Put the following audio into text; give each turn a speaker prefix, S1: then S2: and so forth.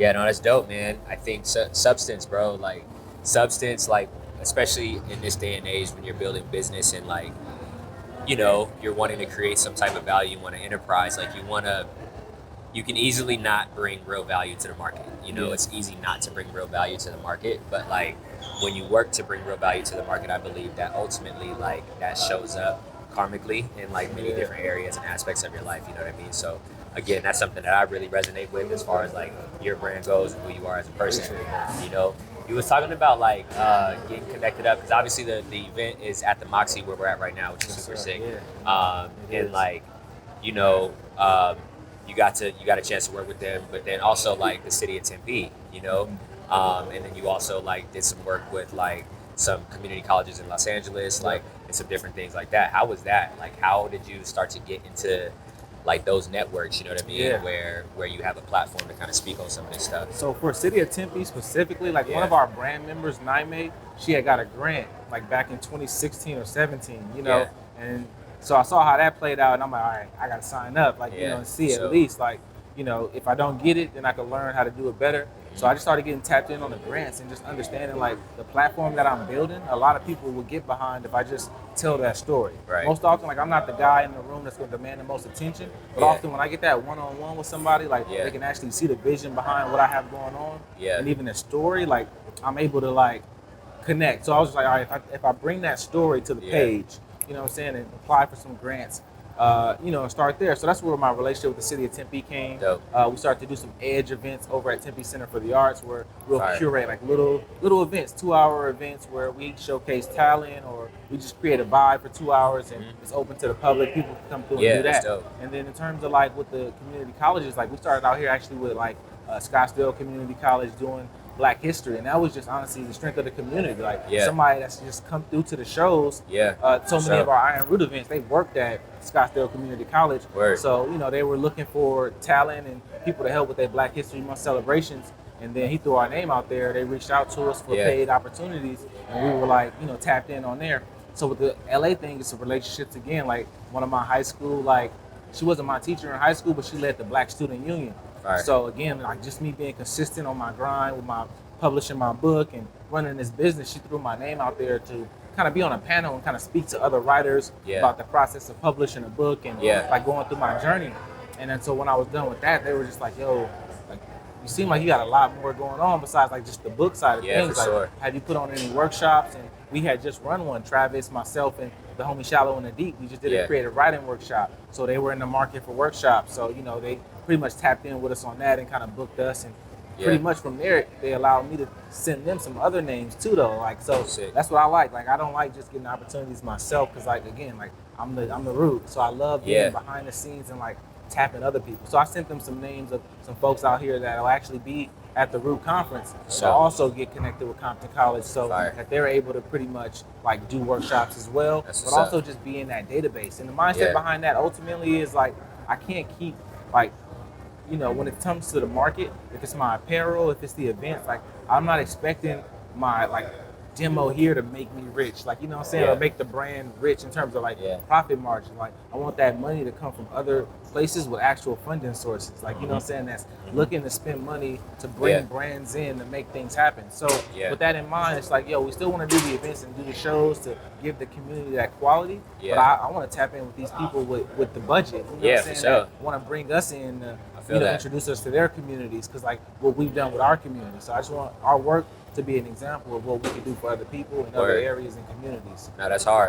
S1: Yeah, no, that's dope, man. I think substance, bro, like substance, like especially in this day and age when you're building business and like you're wanting to create some type of value, you want an enterprise, like you can easily not bring real value to the market.
S2: Yeah.
S1: It's easy not to bring real value to the market, but like when you work to bring real value to the market, I believe that ultimately like that shows up karmically in like many
S2: Yeah.
S1: different areas and aspects of your life. You know what I mean? So again, that's something that I really resonate with as far as like your brand goes and who you are as a person. You know, you was talking about like getting connected up because obviously the event is at the Moxie where we're at right now, which is
S2: Yes,
S1: super
S2: sir.
S1: sick.
S2: Yeah. It
S1: And
S2: is.
S1: like you know, you got a chance to work with them, but then also like the city of Tempe, and then you also like did some work with like some community colleges in Los Angeles,
S2: Yep.
S1: like and some different things like that. How was that? Like, how did you start to get into like those networks? You know what I mean?
S2: Yeah.
S1: Where you have a platform to kind of speak on some of this stuff.
S2: So for City of Tempe specifically, like one
S1: Yeah,
S2: of our brand members, Naime, she had got a grant like back in 2016 or 17,
S1: yeah,
S2: and so I saw how that played out, and I'm like, all right, I gotta sign up, like
S1: yeah,
S2: and
S1: for
S2: see at
S1: sure.
S2: least like if I don't get it, then I can learn how to do it better. So I
S1: Hmm.
S2: just started getting tapped in on the grants and just understanding like the platform that I'm building. A lot of people will get behind if I just tell that story.
S1: Right.
S2: Most often, like I'm not the guy in the room that's going to demand the most attention, but
S1: Yeah,
S2: often when I get that one-on-one with somebody, like
S1: yeah,
S2: they can actually see the vision behind what I have going on,
S1: yeah,
S2: and even the story. Like I'm able to like connect. So I was just like, all right, if I bring that story to the
S1: yeah.
S2: page, you know what I'm saying, and apply for some grants, and start there. So that's where my relationship with the city of Tempe came.
S1: Dope.
S2: We started to do some edge events over at Tempe Center for the Arts, where we'll
S1: Fire.
S2: curate like little events, 2-hour events where we showcase talent, or we just create a vibe for 2 hours and
S1: Hmm.
S2: it's open to the public. People can come through and do
S1: Yeah, that's
S2: that.
S1: dope.
S2: And then in terms of like with the community colleges, like we started out here actually with like Scottsdale Community College doing Black History, and that was just honestly the strength of the community. Like
S1: Yeah,
S2: somebody that's just come through to the shows.
S1: yeah,
S2: So
S1: for
S2: many of
S1: sure.
S2: our Iron Root events, they worked at Scottsdale Community College.
S1: Word.
S2: So they were looking for talent and people to help with their Black History Month celebrations. And then he threw our name out there. They reached out to us for
S1: Yeah,
S2: paid opportunities, and we were like, tapped in on there. So with the LA thing, it's relationships again. Like one of my high school, like she wasn't my teacher in high school, but she led the Black Student Union.
S1: fire.
S2: So again, like just me being consistent on my grind with my publishing my book and running this business, she threw my name out there to kind of be on a panel and kind of speak to other writers
S1: Yeah,
S2: about the process of publishing a book and
S1: yeah,
S2: like going through my journey. And then so when I was done with that, they were just like, "Yo, like you seem like you got a lot more going on besides like just the book side of
S1: yeah, for
S2: things. Like,
S1: sure.
S2: have you put on any workshops?" And we had just run one. Travis, myself, and the homie Shallow in the Deep. We just did a
S1: Yeah,
S2: creative writing workshop. So they were in the market for workshops. So they pretty much tapped in with us on that and kind of booked us. And
S1: yeah.
S2: pretty much from there, they allowed me to send them some other names too, though. Like so,
S1: Sick.
S2: that's what I like. Like I don't like just getting opportunities myself because like again, like I'm the root. So I love being
S1: Yeah,
S2: behind the scenes and like tapping other people. So I sent them some names of some folks out here that will actually be at the Root Conference, but
S1: so
S2: also get connected with Compton College so
S1: fire.
S2: that they're able to pretty much like do workshops as well,
S1: That's
S2: but
S1: what's up.
S2: also just be in that database. And the mindset
S1: Yeah,
S2: behind that ultimately is like I can't keep like when it comes to the market, if it's my apparel, if it's the events, like I'm not expecting my like demo here to make me rich, like what I'm saying, or
S1: yeah,
S2: make the brand rich in terms of like
S1: yeah.
S2: profit margin. Like I want that money to come from other places with actual funding sources, like what I'm
S1: Hmm.
S2: saying, that's
S1: Hmm.
S2: looking to spend money to
S1: Yeah,
S2: bring brands in to make things happen. So
S1: yeah,
S2: with that in mind, it's like, yo, we still want to do the events and do the shows to give the community that quality, but
S1: yeah,
S2: I want to tap in with these people with the budget,
S1: yeah,
S2: what I'm
S1: for
S2: saying, that
S1: sure.
S2: want to bring us in
S1: I feel that.
S2: introduce us to their communities, because like what we've done with our community. So I just want our work to be an example of what we can do for other people in other
S1: Word.
S2: areas and communities.
S1: No, that's hard.